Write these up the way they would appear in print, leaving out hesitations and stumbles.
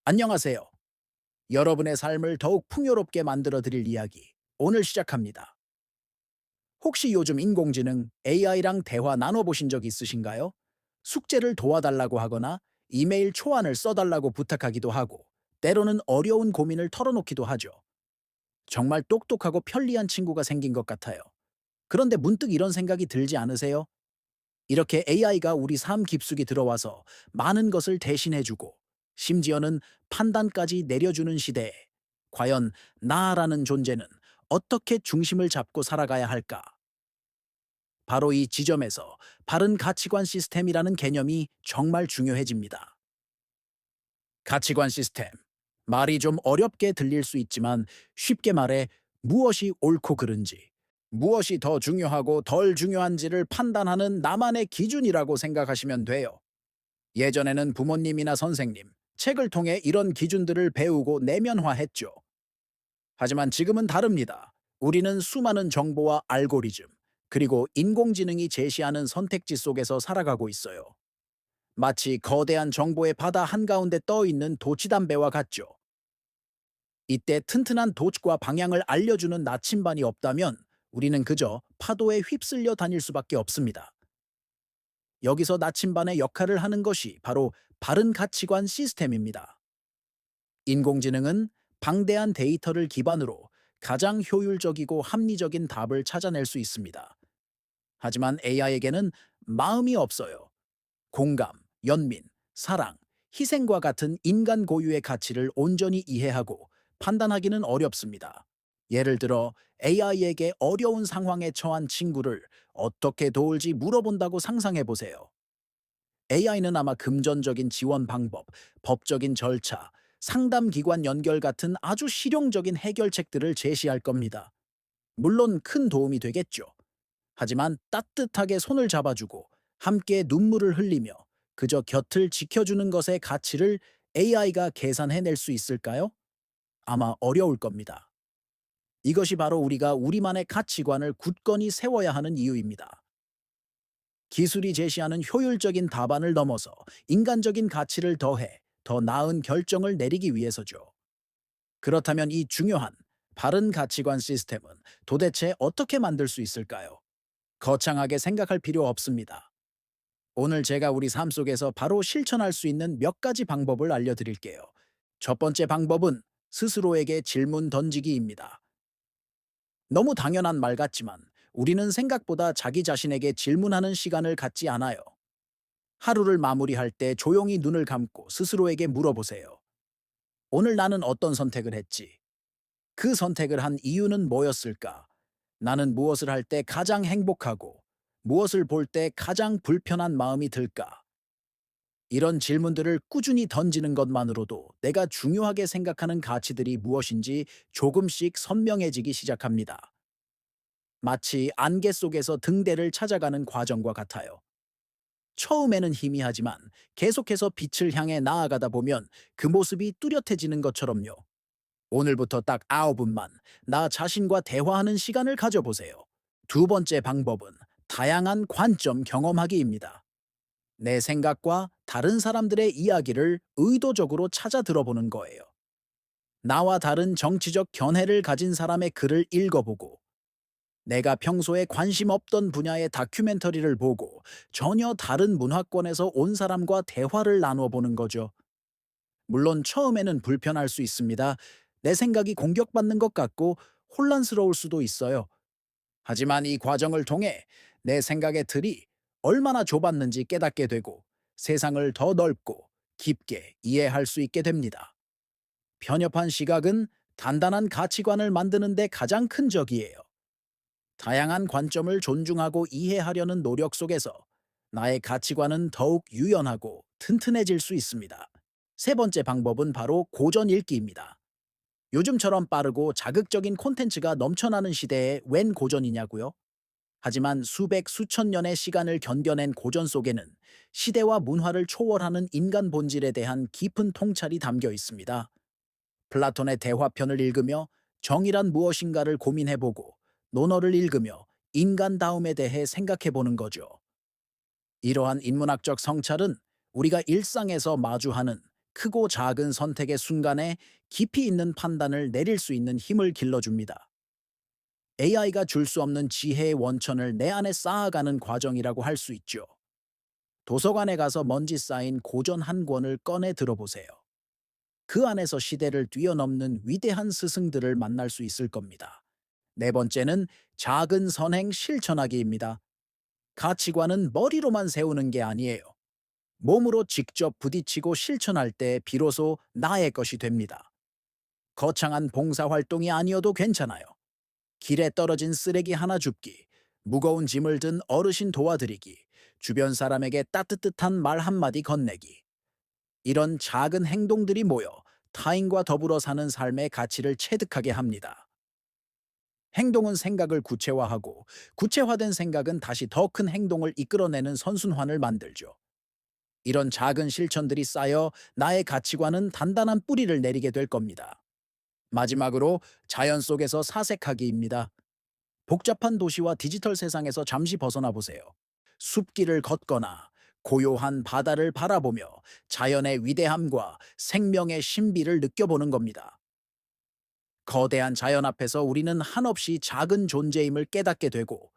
안녕하세요. 여러분의 삶을 더욱 풍요롭게 만들어 드릴 이야기. 오늘 시작합니다. 혹시 요즘 인공지능 AI랑 대화 나눠보신 적 있으신가요? 숙제를 도와달라고 하거나 이메일 초안을 써달라고 부탁하기도 하고 때로는 어려운 고민을 털어놓기도 하죠. 정말 똑똑하고 편리한 친구가 생긴 것 같아요. 그런데 문득 이런 생각이 들지 않으세요? 이렇게 AI가 우리 삶 깊숙이 들어와서 많은 것을 대신해주고 심지어는 판단까지 내려주는 시대에 과연 나라는 존재는 어떻게 중심을 잡고 살아가야 할까? 바로 이 지점에서 바른 가치관 시스템이라는 개념이 정말 중요해집니다. 가치관 시스템. 말이 좀 어렵게 들릴 수 있지만 쉽게 말해 무엇이 옳고 그른지, 무엇이 더 중요하고 덜 중요한지를 판단하는 나만의 기준이라고 생각하시면 돼요. 예전에는 부모님이나 선생님, 책을 통해 이런 기준들을 배우고 내면화했죠. 하지만 지금은 다릅니다. 우리는 수많은 정보와 알고리즘, 그리고 인공지능이 제시하는 선택지 속에서 살아가고 있어요. 마치 거대한 정보의 바다 한가운데 떠 있는 도치담배와 같죠. 이때 튼튼한 도치과 방향을 알려주는 나침반이 없다면 우리는 그저 파도에 휩쓸려 다닐 수밖에 없습니다. 여기서 나침반의 역할을 하는 것이 바로 바른 가치관 시스템입니다. 인공지능은 방대한 데이터를 기반으로 가장 효율적이고 합리적인 답을 찾아낼 수 있습니다. 하지만 AI에게는 마음이 없어요. 공감, 연민, 사랑, 희생과 같은 인간 고유의 가치를 온전히 이해하고 판단하기는 어렵습니다. 예를 들어 AI에게 어려운 상황에 처한 친구를 어떻게 도울지 물어본다고 상상해 보세요. AI는 아마 금전적인 지원 방법, 법적인 절차, 상담 기관 연결 같은 아주 실용적인 해결책들을 제시할 겁니다. 물론 큰 도움이 되겠죠. 하지만 따뜻하게 손을 잡아주고 함께 눈물을 흘리며 그저 곁을 지켜주는 것의 가치를 AI가 계산해낼 수 있을까요? 아마 어려울 겁니다. 이것이 바로 우리가 우리만의 가치관을 굳건히 세워야 하는 이유입니다. 기술이 제시하는 효율적인 답안을 넘어서 인간적인 가치를 더해 더 나은 결정을 내리기 위해서죠. 그렇다면 이 중요한 바른 가치관 시스템은 도대체 어떻게 만들 수 있을까요? 거창하게 생각할 필요 없습니다. 오늘 제가 우리 삶 속에서 바로 실천할 수 있는 몇 가지 방법을 알려드릴게요. 첫 번째 방법은 스스로에게 질문 던지기입니다. 너무 당연한 말 같지만 우리는 생각보다 자기 자신에게 질문하는 시간을 갖지 않아요. 하루를 마무리할 때 조용히 눈을 감고 스스로에게 물어보세요. 오늘 나는 어떤 선택을 했지? 그 선택을 한 이유는 뭐였을까? 나는 무엇을 할 때 가장 행복하고 무엇을 볼 때 가장 불편한 마음이 들까? 이런 질문들을 꾸준히 던지는 것만으로도 내가 중요하게 생각하는 가치들이 무엇인지 조금씩 선명해지기 시작합니다. 마치 안개 속에서 등대를 찾아가는 과정과 같아요. 처음에는 희미하지만 계속해서 빛을 향해 나아가다 보면 그 모습이 뚜렷해지는 것처럼요. 오늘부터 딱 9분만 나 자신과 대화하는 시간을 가져보세요. 두 번째 방법은 다양한 관점 경험하기입니다. 내 생각과 다른 사람들의 이야기를 의도적으로 찾아 들어보는 거예요. 나와 다른 정치적 견해를 가진 사람의 글을 읽어보고 내가 평소에 관심 없던 분야의 다큐멘터리를 보고 전혀 다른 문화권에서 온 사람과 대화를 나누어 보는 거죠. 물론 처음에는 불편할 수 있습니다. 내 생각이 공격받는 것 같고 혼란스러울 수도 있어요. 하지만 이 과정을 통해 내 생각의 틀이 얼마나 좁았는지 깨닫게 되고 세상을 더 넓고 깊게 이해할 수 있게 됩니다. 편협한 시각은 단단한 가치관을 만드는 데 가장 큰 적이에요. 다양한 관점을 존중하고 이해하려는 노력 속에서 나의 가치관은 더욱 유연하고 튼튼해질 수 있습니다. 세 번째 방법은 바로 고전 읽기입니다. 요즘처럼 빠르고 자극적인 콘텐츠가 넘쳐나는 시대에 웬 고전이냐고요? 하지만 수백 수천 년의 시간을 견뎌낸 고전 속에는 시대와 문화를 초월하는 인간 본질에 대한 깊은 통찰이 담겨 있습니다. 플라톤의 대화편을 읽으며 정의란 무엇인가를 고민해보고 논어를 읽으며 인간다움에 대해 생각해보는 거죠. 이러한 인문학적 성찰은 우리가 일상에서 마주하는 크고 작은 선택의 순간에 깊이 있는 판단을 내릴 수 있는 힘을 길러줍니다. AI가 줄 수 없는 지혜의 원천을 내 안에 쌓아가는 과정이라고 할 수 있죠. 도서관에 가서 먼지 쌓인 고전 한 권을 꺼내 들어보세요. 그 안에서 시대를 뛰어넘는 위대한 스승들을 만날 수 있을 겁니다. 네 번째는 작은 선행 실천하기입니다. 가치관은 머리로만 세우는 게 아니에요. 몸으로 직접 부딪히고 실천할 때 비로소 나의 것이 됩니다. 거창한 봉사활동이 아니어도 괜찮아요. 길에 떨어진 쓰레기 하나 줍기, 무거운 짐을 든 어르신 도와드리기, 주변 사람에게 따뜻한 말 한마디 건네기. 이런 작은 행동들이 모여 타인과 더불어 사는 삶의 가치를 체득하게 합니다. 행동은 생각을 구체화하고 구체화된 생각은 다시 더 큰 행동을 이끌어내는 선순환을 만들죠. 이런 작은 실천들이 쌓여 나의 가치관은 단단한 뿌리를 내리게 될 겁니다. 마지막으로 자연 속에서 사색하기입니다. 복잡한 도시와 디지털 세상에서 잠시 벗어나 보세요. 숲길을 걷거나 고요한 바다를 바라보며 자연의 위대함과 생명의 신비를 느껴보는 겁니다. 거대한 자연 앞에서 우리는 한없이 작은 존재임을 깨닫게 되고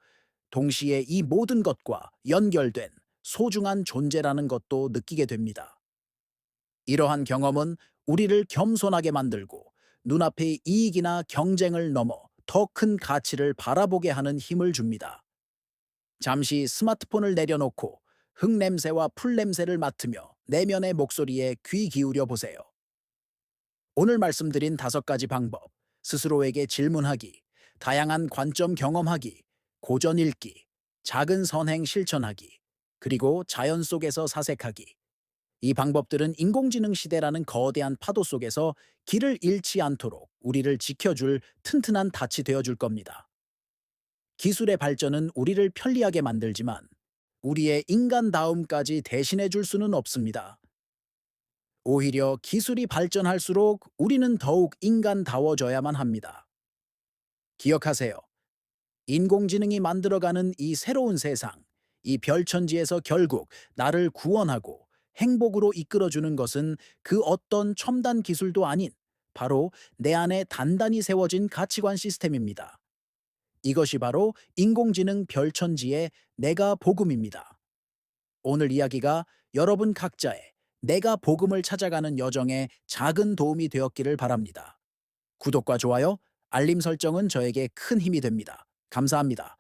동시에 이 모든 것과 연결된 소중한 존재라는 것도 느끼게 됩니다. 이러한 경험은 우리를 겸손하게 만들고 눈앞의 이익이나 경쟁을 넘어 더 큰 가치를 바라보게 하는 힘을 줍니다. 잠시 스마트폰을 내려놓고 흙냄새와 풀냄새를 맡으며 내면의 목소리에 귀 기울여 보세요. 오늘 말씀드린 5가지 방법, 스스로에게 질문하기, 다양한 관점 경험하기, 고전 읽기, 작은 선행 실천하기, 그리고 자연 속에서 사색하기. 이 방법들은 인공지능 시대라는 거대한 파도 속에서 길을 잃지 않도록 우리를 지켜줄 튼튼한 닻이 되어줄 겁니다. 기술의 발전은 우리를 편리하게 만들지만 우리의 인간다움까지 대신해 줄 수는 없습니다. 오히려 기술이 발전할수록 우리는 더욱 인간다워져야만 합니다. 기억하세요. 인공지능이 만들어가는 이 새로운 세상, 이 별천지에서 결국 나를 구원하고 행복으로 이끌어주는 것은 그 어떤 첨단 기술도 아닌 바로 내 안에 단단히 세워진 가치관 시스템입니다. 이것이 바로 인공지능 별천지의 내가 복음입니다. 오늘 이야기가 여러분 각자의 내가 복음을 찾아가는 여정에 작은 도움이 되었기를 바랍니다. 구독과 좋아요, 알림 설정은 저에게 큰 힘이 됩니다. 감사합니다.